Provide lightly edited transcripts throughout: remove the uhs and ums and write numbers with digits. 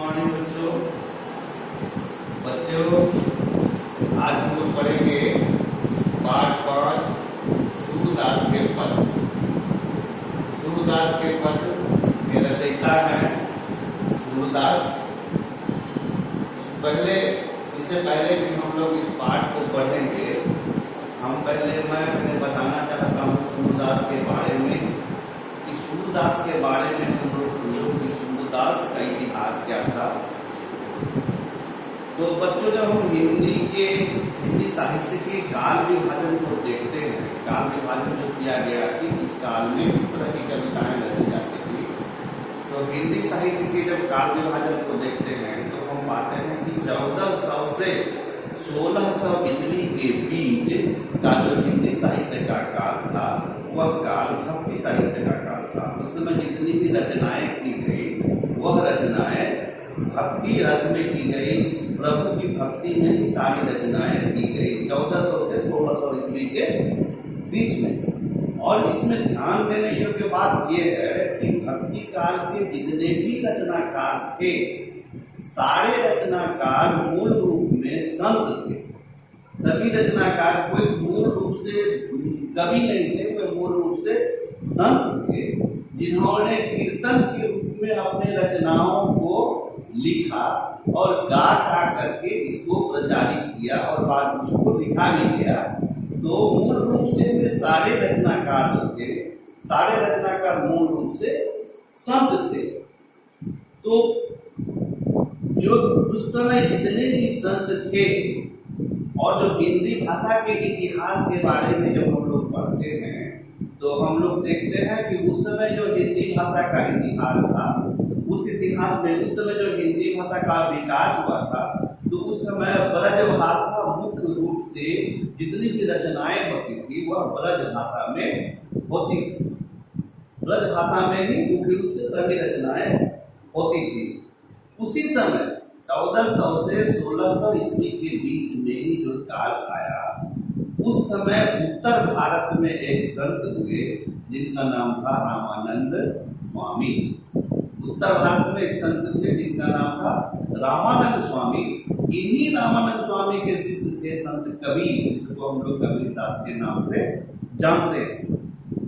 Morning बच्चों। आज हम लोग पढ़ेंगे पाठ 5 सूरदास के पद। सूरदास के पद के रचयिता है सूरदास। इससे पहले कि हम लोग इस पाठ को पढ़ेंगे, मैं बताना चाहता हूँ सूरदास के बारे में कि सूरदास के बारे में हम लोग सुनो कि सूरदास का इतिहास क्या था। तो बच्चों, जब हम हिंदी साहित्य के काल विभाजन को देखते हैं, काल विभाजन जो किया गया कि किस काल में किस तरह की कविताएं रची जाती थी, तो हिंदी साहित्य के जब काल विभाजन को देखते हैं तो हम पाते हैं कि 1400 से 1600 ईस्वी के बीच का जो हिंदी साहित्य का काल था वह काल भक्ति साहित्य का काल था। उस समय जितनी भी रचनाएं की गई वह रचनाएं भक्ति रस में की गई, प्रभु की भक्ति में ही सारी रचनाएं की गई 1400 से 1600 ईस्वी के बीच में। और इसमें ध्यान देने योग्य बात यह है कि भक्ति काल के जितने भी रचनाकार थे, सारे रचनाकार मूल रूप में संत थे। सभी रचनाकार कोई मूल रूप से कवि नहीं थे, वे मूल रूप से संत थे जिन्होंने कीर्तन के रूप में अपने रचनाओं को लिखा और गा करके इसको प्रचारित किया और बाद में उसको लिखा भी गया। तो मूल रूप से वे सारे रचनाकार जो थे, सारे रचनाकार मूल रूप से संत थे। तो जो उस समय जितने भी संत थे और जो हिंदी भाषा के इतिहास के बारे में जब हम लोग पढ़ते हैं तो हम लोग देखते हैं कि उस समय जो हिंदी भाषा का इतिहास था, उस इतिहास में उस समय जो हिंदी भाषा का विकास हुआ था, तो उस समय ब्रज भाषा मुख्य रूप से जितनी भी रचनाएं होती थी वह ब्रज भाषा में होती थी। ब्रज भाषा में ही मुख्य रूप से सभी रचनाएं होती थी। उसी समय 1400 से 1600 ईस्वी के बीच में ही जो काल आया, उस समय उत्तर भारत में एक संत हुए जिनका नाम था रामानंद स्वामी। उत्तर भारत में एक संत थे जिनका नाम था रामानंद स्वामी। इन्हीं रामानंद स्वामी के शिष्य थे संत कबीर, जिसको हम लोग कबीरदास के नाम से जानते हैं।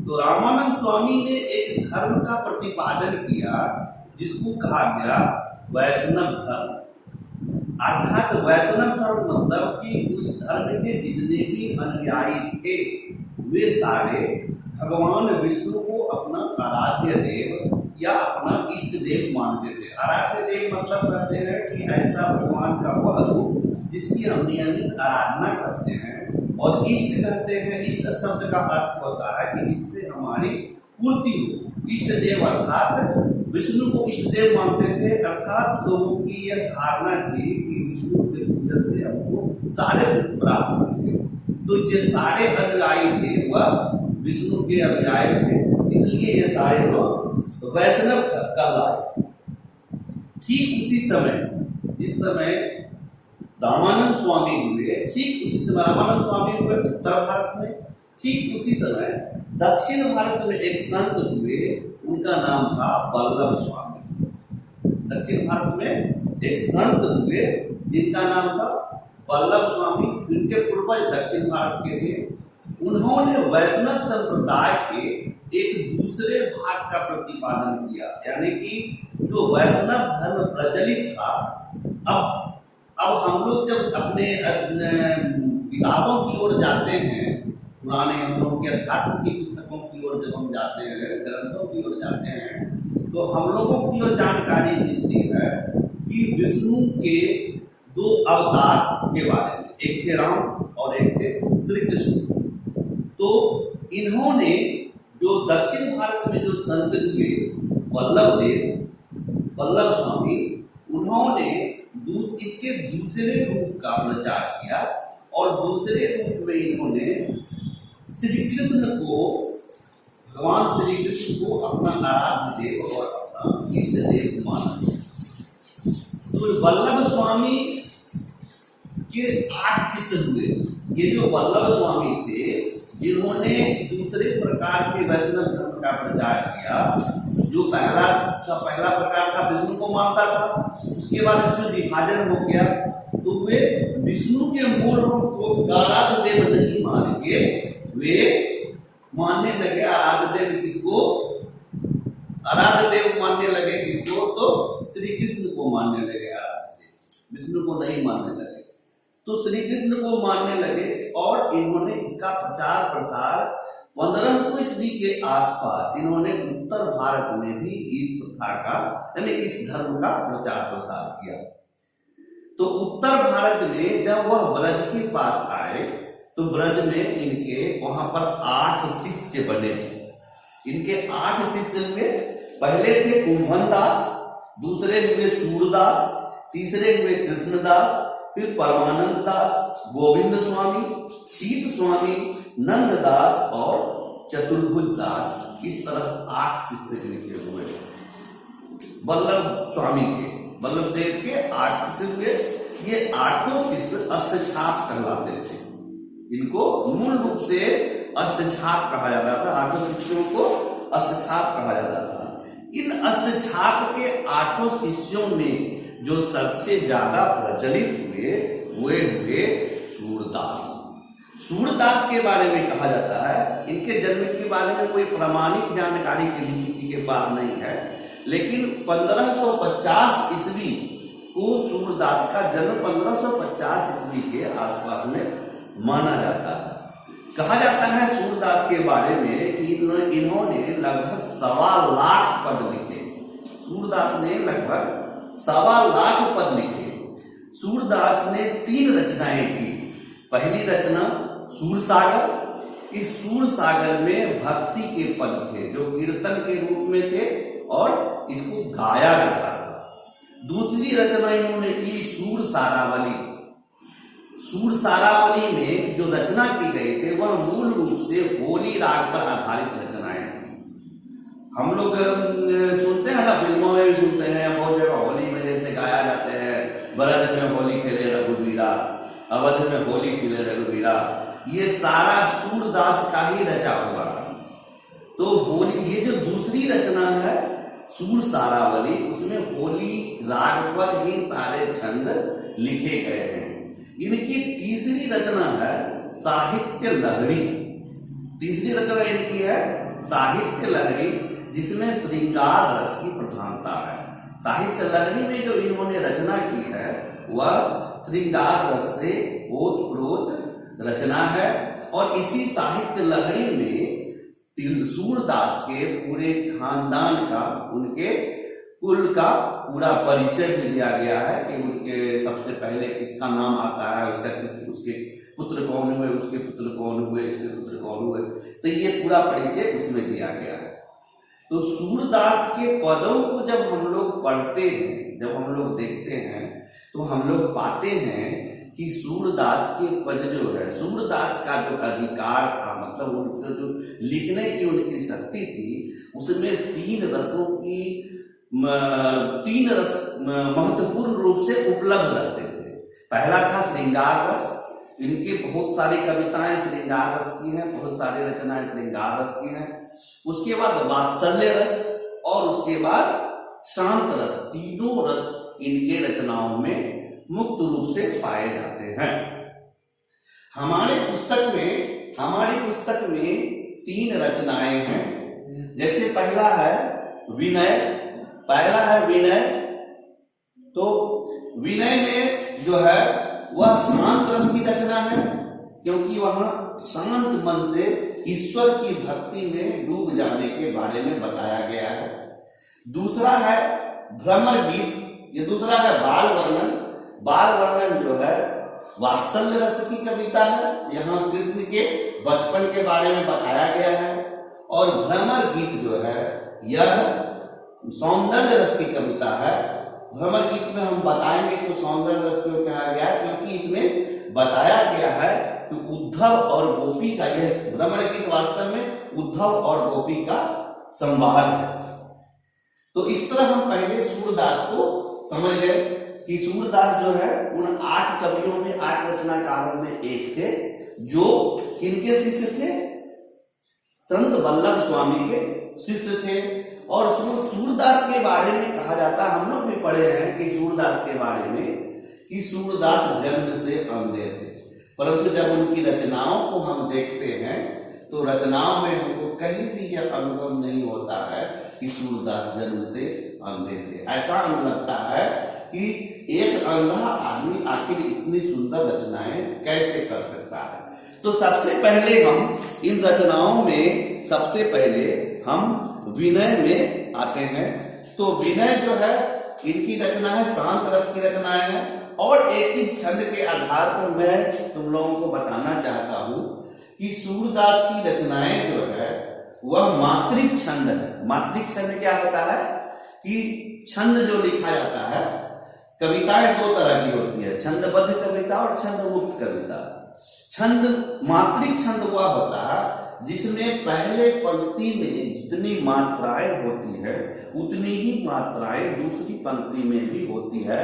तो रामानंद स्वामी ने एक धर्म का प्रतिपादन किया जिसको कहा गया वैष्णव धर्म। अर्थात वैष्णव धर्म मतलब कि उस धर्म के जितने भी अनुयायी थे वे सारे भगवान विष्णु को अपना आराध्य देव या अपना इष्ट देव मानते थे। आराध्य देव मतलब कहते हैं कि ऐसा भगवान का वह रूप जिसकी हम नियमित आराधना करते हैं। और इष्ट कहते हैं, इष्ट शब्द का अर्थ होता है कि जिससे हमारी पूर्ति हो। इष्ट देव अर्थात विष्णु को इष्ट देव मानते थे, अर्थात लोगों की यह धारणा थी कि विष्णु के पूजन से हमको सारे सुख प्राप्त होंगे। तो जो सारे अनुयायी थे वह विष्णु के अनुयायी थे, इसलिए ये सारे लोग वैष्णव कहलाए। ठीक उसी समय जिस समय रामानंद स्वामी हुए, ठीक उसी समय रामानंद स्वामी हुए उत्तर भारत में, ठीक उसी समय दक्षिण भारत में एक संत हुए, उनका नाम था वल्लभ स्वामी। दक्षिण भारत में एक संत हुए जिनका नाम था वल्लभ स्वामी। उनके पूर्वज दक्षिण भारत के थे। उन्होंने वैष्णव संप्रदाय के एक दूसरे भाग का प्रतिपादन किया, यानी कि जो वैष्णव धर्म प्रचलित था। अब हम लोग जब अपने किताबों की ओर जाते हैं, पुराने हम लोगों के अध्यात्म की पुस्तकों की ओर जब हम जाते हैं, ग्रंथों की ओर जाते हैं, तो हम लोगों की ओर जानकारी मिलती है कि विष्णु के 2 अवतार के बारे में, एक थे राम और एक थे श्री कृष्ण। तो इन्होंने जो दक्षिण भारत में जो संत हुए वल्लभ स्वामी, उन्होंने इसके दूसरे रूप का प्रचार किया और दूसरे रूप में इन्होंने श्री कृष्ण को, भगवान श्री कृष्ण को अपना आराध्य देव और अपना इष्ट देव माना। तो वल्लभ स्वामी के 8 शिष्य हुए। ये जो वल्लभ स्वामी थे जिन्होंने दूसरे प्रकार के वैष्णव धर्म का प्रचार किया, जो पहला प्रकार था विष्णु को मानता था, उसके बाद इसमें विभाजन हो गया, तो वे विष्णु के मूल रूप को आराध्य देव नहीं मान के वे मानने लगे आराध्य देव किसको, आराध्य देव मानने लगे किसको, तो श्री कृष्ण को मानने लगे आराध्य देव, विष्णु को नहीं मानने लगे। तो श्री कृष्ण को मानने लगे और इन्होंने इसका प्रचार प्रसार 1500 ईस्वी के आसपास इन्होंने उत्तर भारत में भी इस प्रथा का यानी इस धर्म का प्रचार प्रसार किया। तो उत्तर भारत में जब वह ब्रज के पास आए तो ब्रज में इनके वहां पर 8 शिष्य बने थे। इनके 8 शिष्य हुए, पहले थे कुंभन दास, दूसरे हुए सूरदास, तीसरे हुए कृष्णदास, फिर परमानंद दास, गोविंद स्वामी, शीत स्वामी, नंद दास और चतुर्भुज दास। इस तरह 8 शिष्य इनके हुए। वल्लभ स्वामी के, वल्लभ देव के 8 शिष्य हुए। ये 8 शिष्य अष्टछाप कहलाते थे। इनको मूल रूप से अष्टछाप कहा जाता था, 8 शिष्यों को अष्टछाप कहा जाता था। इन अष्टछाप के 8 शिष्यों में जो सबसे ज्यादा प्रचलित हुए वे हुए सूरदास। सूरदास के बारे में कहा जाता है, इनके जन्म के बारे में कोई प्रमाणिक जानकारी कहीं किसी के पास नहीं है, लेकिन 1550 ईस्वी को सूरदास का जन्म 1550 ईस्वी के आसपास में माना जाता है। कहा जाता है सूरदास के बारे में कि इन्होंने लगभग 1.25 लाख पद लिखे। सूरदास ने लगभग 1.25 लाख पद लिखे। सूरदास ने 3 रचनाएं की। पहली रचना सूरसागर। इस सूरसागर में भक्ति के पद थे जो कीर्तन के रूप में थे और इसको गाया जाता था। दूसरी रचना इन्होंने की सूरसारावली। सूरसारावली में जो रचना की गई थी वह मूल रूप से होली राग पर आधारित रचनाएं थी। हम लोग सुनते हैं ना, फिल्मों में भी सुनते हैं, बहुत जगह होली में जैसे गाया जाते हैं, ब्रज में होली खेले रघुवीरा, अवध में होली खेले रघुवीरा, ये सारा सूरदास का ही रचा हुआ। तो होली, ये जो दूसरी रचना है सूरसारावली, उसमें होली राग पर ही सारे छंद लिखे गए हैं। इनकी तीसरी रचना है साहित्य लहरी। तीसरी रचना इनकी है साहित्य लहरी, जिसमें श्रृंगार रस की प्रधानता है। साहित्य लहरी में जो इन्होंने रचना की है वह श्रृंगार रस से ओतप्रोत रचना है। और इसी साहित्य लहरी में सूरदास के पूरे खानदान का, उनके कुल का पूरा परिचय भी दिया गया है कि उनके सबसे पहले किसका नाम आता है, उसके पुत्र कौन हुए, उसके पुत्र कौन हुए, उसके पुत्र कौन हुए, तो ये पूरा परिचय उसमें दिया गया है। तो सूरदास के पदों को जब हम लोग पढ़ते हैं, जब हम लोग देखते हैं, तो हम लोग पाते हैं कि सूरदास के पद जो है, सूरदास का जो अधिकार था, मतलब उनका जो लिखने की उनकी शक्ति थी, उसमें 3 रसों की 3 रस महत्वपूर्ण रूप से उपलब्ध रहते थे। पहला था श्रृंगार रस। इनकी बहुत सारी कविताएं श्रृंगार रस की हैं, बहुत सारी रचनाएं श्रृंगार रस की हैं। उसके बाद वात्सल्य रस और उसके बाद शांत रस, तीनों रस इनके रचनाओं में मुक्त रूप से पाए जाते हैं। हमारी पुस्तक में 3 रचनाएं हैं। जैसे पहला है विनय। तो विनय में जो है वह शांत रस की रचना है, क्योंकि वहां शांत मन से ईश्वर की भक्ति में डूब जाने के बारे में बताया गया है। दूसरा है भ्रमर गीत। ये दूसरा है बाल वर्णन। बाल वर्णन जो है वात्सल्य रस की कविता है, यहाँ कृष्ण के बचपन के बारे में बताया गया है। और भ्रमर गीत जो है यह सौंदर्य रस की कविता है। भ्रमर गीत में हम बताएंगे इसको सौंदर्य रस क्यों कहा गया है, क्योंकि इसमें बताया गया है कि उद्धव और गोपी का, यह भ्रमर गीत वास्तव में उद्धव और गोपी का संवाद है। तो इस तरह हम पहले सूरदास को समझ गए कि सूरदास जो है उन 8 कवियों में, 8 रचनाकारों में एक थे, जो किनके शिष्य थे? संत वल्लभ स्वामी के शिष्य थे। और सूरदास के बारे में कहा जाता है, हम लोग भी पढ़े हैं कि सूरदास के बारे में कि सूरदास जन्म से अंधे थे, परंतु जब उनकी रचनाओं को हम देखते हैं तो रचनाओं में हमको कहीं भी यह अनुभव नहीं होता है कि सूरदास जन्म से अंधे थे। ऐसा हमें लगता है कि एक अंधा आदमी आखिर इतनी सुंदर रचनाएं कैसे कर सकता है। तो सबसे पहले हम इन रचनाओं में सबसे पहले हम विनय में आते हैं। तो विनय जो है इनकी रचना है, शांत रस की रचनाएं हैं। और एक ही छंद के आधार पर मैं तुम लोगों को बताना चाहता हूं कि सूरदास की रचनाएं जो है वह मात्रिक छंद है। मात्रिक छंद क्या होता है कि छंद जो लिखा जाता है, कविताएं दो तरह की होती है, छंदबद्ध कविता और छंद मुक्त कविता। छंद मात्रिक छंद वह होता है जिसमें पहले पंक्ति में जितनी मात्राएं होती है उतनी ही मात्राएं दूसरी पंक्ति में भी होती है।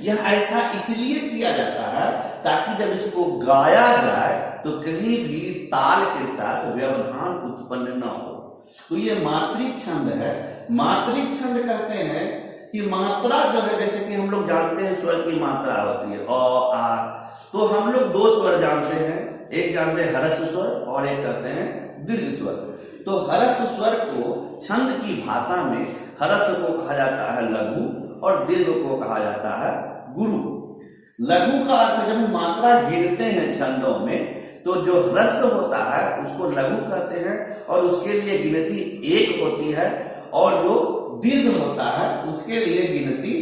यह ऐसा इसलिए किया जाता है ताकि जब इसको गाया जाए तो कहीं भी ताल के साथ व्यवधान उत्पन्न न हो। तो ये मात्रिक छंद है। मात्रिक छंद कहते हैं कि मात्रा जो है, जैसे कि हम लोग जानते हैं स्वर की मात्रा होती है अ आ, तो हम लोग दो स्वर जानते हैं, एक जानते हैं हरस्व स्वर और एक कहते हैं दीर्घ स्वर। तो हरस्व स्वर को छंद की भाषा में हरस्व को कहा जाता है लघु और दीर्घ को कहा जाता है गुरु। लघु का अर्थ जब मात्रा गिनते हैं छंदों में तो जो ह्रस्व होता है उसको लघु कहते हैं और उसके लिए गिनती एक होती है, और जो दीर्घ होता है उसके लिए गिनती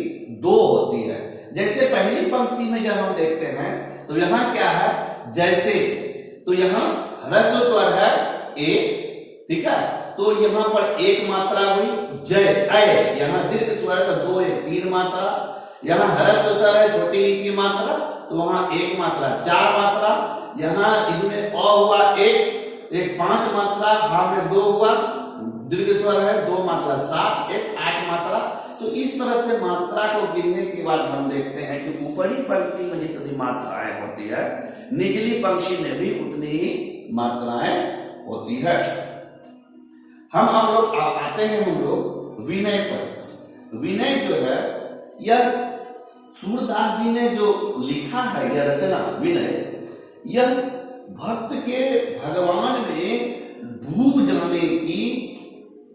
दो होती है। जैसे पहली पंक्ति में जब हम देखते हैं तो यहाँ क्या है, जैसे, तो यहाँ ह्रस्व स्वर है एक, ठीक है, तो यहाँ पर एक मात्रा हुई जय अय, यहाँ दीर्घ स्वर है दो एक तीन मात्रा, यहाँ ह्रस्व स्वर है छोटी ई की मात्रा तो वहां एक मात्रा चार मात्रा, यहाँ इसमें अ हुआ एक पांच मात्रा, हा में दो हुआ, दीर्घ स्वर है दो मात्रा सात, एक आठ मात्रा। तो इस तरह से मात्रा को गिनने के बाद हम देखते हैं कि ऊपरी पंक्ति में जितनी मात्राएं होती है निचली पंक्ति में भी उतनी ही मात्राएं होती है। हम लोग आते हैं हम लोग विनय पर। विनय जो है यह सूरदास जी ने जो लिखा है, यह रचना विनय, यह भक्त के भगवान में डूब जाने की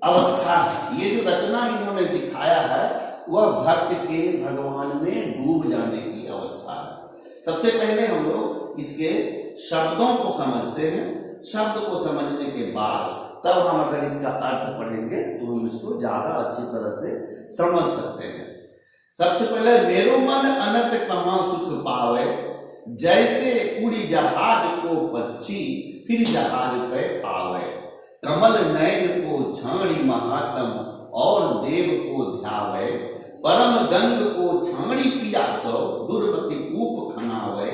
अवस्था है। ये जो रचना इन्होंने दिखाया है वह भक्त के भगवान में डूब जाने की अवस्था है। सबसे पहले हम लोग इसके शब्दों को समझते हैं। शब्द को समझने के बाद तब हम अगर इसका अर्थ पढ़ेंगे तो हम इसको ज्यादा अच्छी तरह से समझ सकते हैं। सबसे पहले मेरो मन अनंत कहाँ सुख पावे, जैसे उड़ी जहाज को पक्षी फिर जहाज पे आवे, कमल नयन को छाणी महात्म और देव को ध्यावे, परम गंग को छाणी पिया सो दुर्मति कूप खनावे,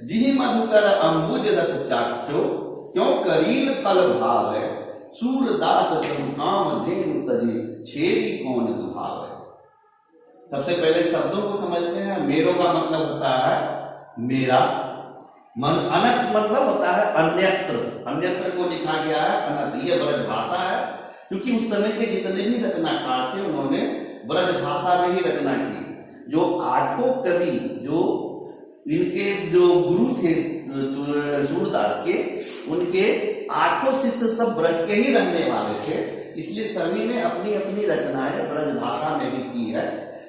जिहि मधुकर अंबुज रस चाख्यो क्यों करील फल भावे, सूरदास तुम काम धेनु तजी छेदी कौन दुहावे। सबसे पहले शब्दों को समझते हैं। मेरो का मतलब होता है मेरा, मन, अनंत मतलब होता है अन्यत्र, अन्यत्र को लिखा गया है अनंत। ये ब्रज भाषा है क्योंकि उस समय के जितने भी रचनाकार थे उन्होंने ब्रज भाषा में ही रचना की। जो आठों कवि जो इनके जो गुरु थे सूरदास के, उनके आठों शिष्य सब ब्रज के ही रहने वाले थे, इसलिए सभी ने अपनी अपनी रचनाएं ब्रज भाषा में भी की है।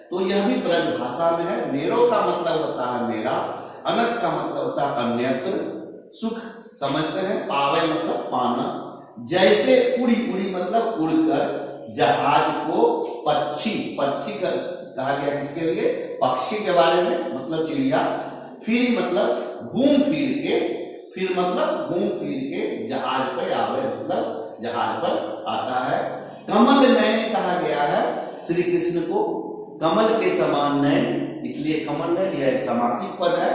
तो यह भी ब्रज भाषा में है। मेरो का मतलब होता है मेरा, अनंत का मतलब होता है अन्यत्र, सुख समझते हैं, पावे मतलब पाना, जैसे उड़ी, उड़ी मतलब उड़कर, जहाज को पक्षी, पक्षी का कहा गया किसके लिए, पक्षी के बारे में, मतलब चिड़िया, फिर मतलब घूम फिर के, फिर मतलब घूम फिर के जहाज पर आवे मतलब जहाज पर आता है। कमल नयन कहा गया है श्री कृष्ण को, कमल के समान नयन, इसलिए कमल नयन यह एक समासिक पद है।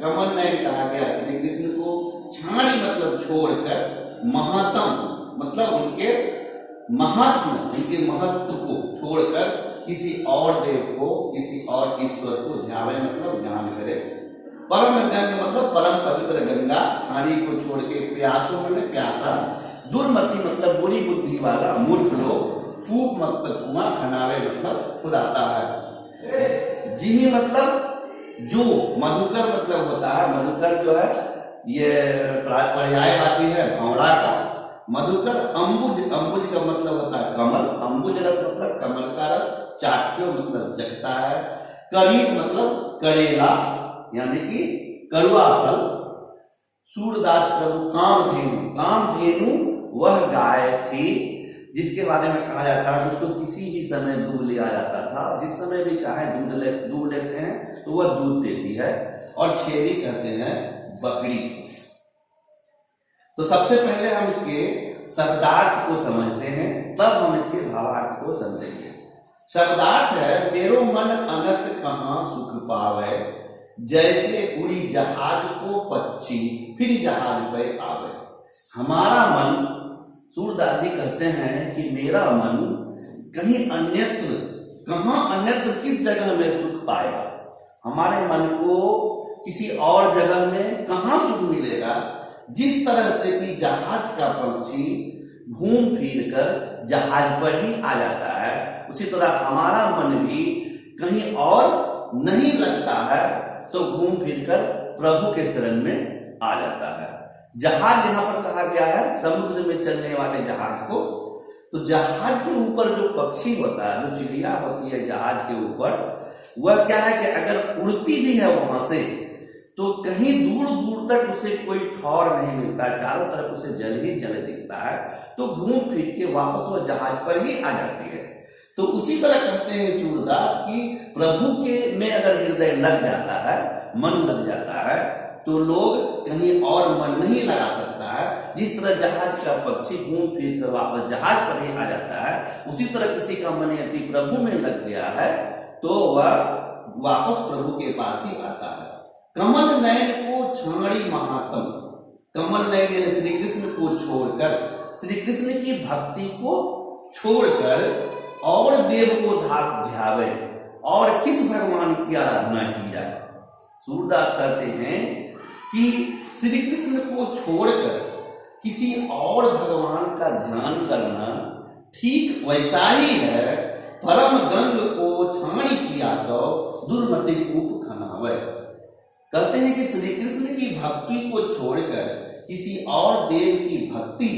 कमल नयन कहा गया श्री कृष्ण को। छाणी मतलब छोड़कर, महत्तम मतलब उनके महात्म, उनके महत्व को छोड़कर किसी और देव को, किसी और ईश्वर को ध्यावे मतलब ध्यान करे। परम गंग मतलब परम पवित्र गंगा, छाणी को छोड़ के प्यासों में प्यासा। दुर्मति मतलब बुरी बुद्धि वाला मूर्ख लोग, कूप मतलब कुआं, खनावे मतलब खुदाता है। जी मतलब जो, मधुकर मतलब होता है, मधुकर जो है ये पर्यायवाची है भौरा का। मधुकर अंबुज, अंबुज का मतलब होता है कमल, अंबुज रस मतलब कमल का रस। चाख्यो मतलब चखता है। करील मतलब करेला यानी कि कड़वा फल। सूरदास प्रभु कामधेनु, कामधेनु वह गाय थी जिसके बारे में कहा जाता है उसको किसी भी समय दूध लिया जाता था, जिस समय भी चाहे दूध लेते हैं तो वह दूध देती है। और छेरी कहते हैं बकरी। तो सबसे पहले हम इसके शब्दार्थ को समझते हैं, तब हम इसके भावार्थ को समझेंगे। शब्दार्थ है, मेरो मन अनक कहाँ सुख पावे, जैसे उड़ी जहाज को पक्षी फिर जहाज पे आवे। हमारा मन, सूरदास जी कहते हैं कि मेरा मन कहीं अन्यत्र, कहाँ अन्यत्र, किस जगह में सुख पाएगा। हमारे मन को किसी और जगह में कहाँ सुख मिलेगा। जिस तरह से कि जहाज का पक्षी घूम फिर कर जहाज पर ही आ जाता है, उसी तरह हमारा मन भी कहीं और नहीं लगता है तो घूम फिर कर प्रभु के शरण में आ जाता है। जहाज यहां पर कहा गया है समुद्र में चलने वाले जहाज को। तो जहाज के ऊपर जो पक्षी होता है, जो चिड़िया होती है जहाज के ऊपर, वह क्या है कि अगर उड़ती भी है वहां से तो कहीं दूर दूर तक उसे कोई ठौर नहीं मिलता, चारों तरफ उसे जल ही जल दिखता है, तो घूम फिर के वापस वो जहाज पर ही आ जाती है। तो उसी तरह कहते हैं सूरदास कि प्रभु के में अगर हृदय लग जाता है, मन लग जाता है, तो लोग कहीं और मन नहीं लगा सकता है। जिस तरह जहाज का पक्षी घूम फिर कर वापस जहाज पर ही आ जाता है, उसी तरह किसी का मन यदि प्रभु में लग गया है तो वह वापस प्रभु के पास ही आता है। कमल नयन को छाड़ी महात्म, कमल नयन श्री कृष्ण को छोड़कर, श्री कृष्ण की भक्ति को छोड़कर और देव को ध्यावे, और किस भगवान की आराधना की जाए। सूरदास कहते हैं कि श्री कृष्ण को छोड़कर किसी और भगवान का ध्यान करना ठीक वैसा ही है, परम गंग को छाणी किया तो दुर्मति कूप खनावे। कहते हैं कि श्री कृष्ण की भक्ति को छोड़कर किसी और देव की भक्ति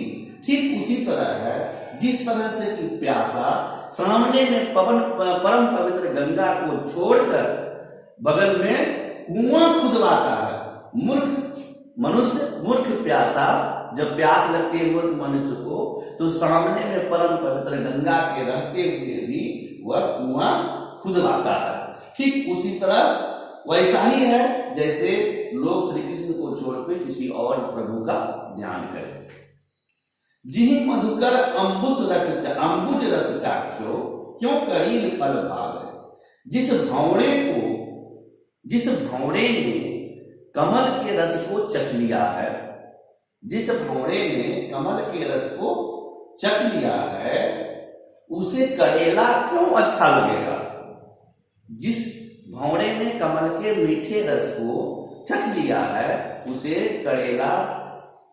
ठीक उसी तरह है जिस तरह से कि प्यासा सामने में परम पवित्र गंगा को छोड़कर बगल में कुआं खुदवाता है। मूर्ख मनुष्य, मूर्ख प्यासा, जब प्यास लगती है मूर्ख मनुष्य को, तो सामने में परम पवित्र गंगा के रहते हुए भी वह कुआं खुदवाता है। ठीक उसी तरह वैसा ही है जैसे लोग श्री कृष्ण को छोड़कर किसी और प्रभु का ध्यान करें। जिहि मधुकर अंबुज रस चाख्यो, क्यों करील फल भावे। जिस भौरे ने कमल के रस को चख लिया है, जिस भौरे ने कमल के रस को चख लिया है, उसे करेला क्यों अच्छा लगेगा। जिस भौरे ने कमल के मीठे रस को चख लिया है, उसे करेला,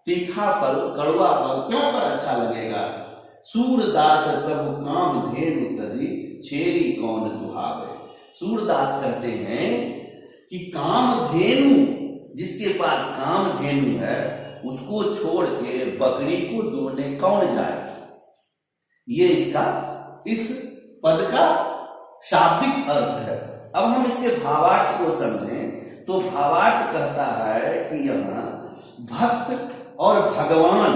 तीखा फल, कड़वा फल क्यों पर अच्छा लगेगा। सूरदास प्रभु कामधेनु तजी, छेरी कौन दुहावे। सूरदास कहते हैं कि कामधेनु, जिसके पास कामधेनु है, उसको छोड़ के बकरी को दूहने कौन जाए। ये इसका, इस पद का शाब्दिक अर्थ है। अब हम इसके भावार्थ को समझें तो भावार्थ कहता है कि यहाँ भक्त और भगवान,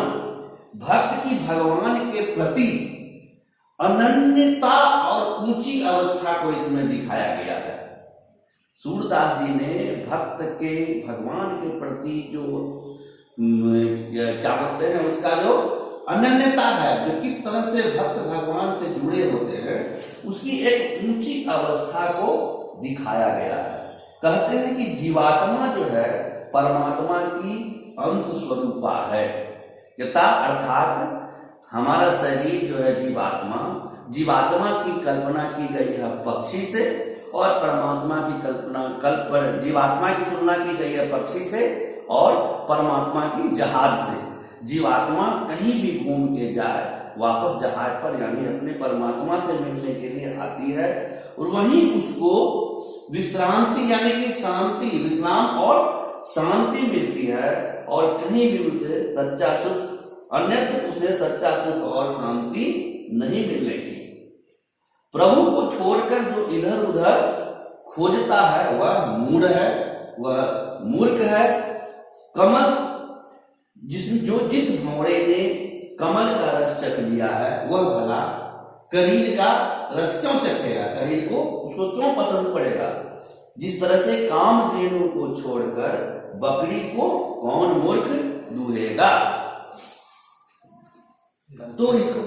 भक्त की भगवान के प्रति अनन्यता और ऊंची अवस्था को इसमें दिखाया गया है। सूरदास जी ने भक्त के भगवान के प्रति जो क्या बोलते हैं, उसका जो अनन्यता है, जो किस तरह से भक्त भगवान से जुड़े होते हैं, उसकी एक ऊंची अवस्था को दिखाया गया है। कहते हैं कि जीवात्मा जो है परमात्मा की अंश स्वरूपा है। यथा अर्थात हमारा शरीर जो है जीवात्मा, जीवात्मा की कल्पना की गई है पक्षी से, और परमात्मा की कल्पना जीवात्मा की तुलना की गई है पक्षी से और परमात्मा की जहाज से। जीवात्मा कहीं भी घूम के जाए वापस जहाज पर यानी अपने परमात्मा से मिलने के लिए आती है, और वहीं उसको विश्रांति यानी कि शांति, विश्राम और शांति मिलती है, और कहीं भी उसे सच्चा सुख, अन्यत्र उसे सच्चा सुख और शांति नहीं मिलेगी। प्रभु को छोड़कर जो इधर उधर खोजता है वह मूढ़ है, वह मूर्ख है। कमल जिस भौरे ने कमल का रस चख लिया है वह भला करील का रस क्यों चखेगा, करील को उसको क्यों पसंद पड़ेगा। जिस तरह से कामधेनु को छोड़कर बकरी को कौन मूर्ख दूहेगा। तो इसको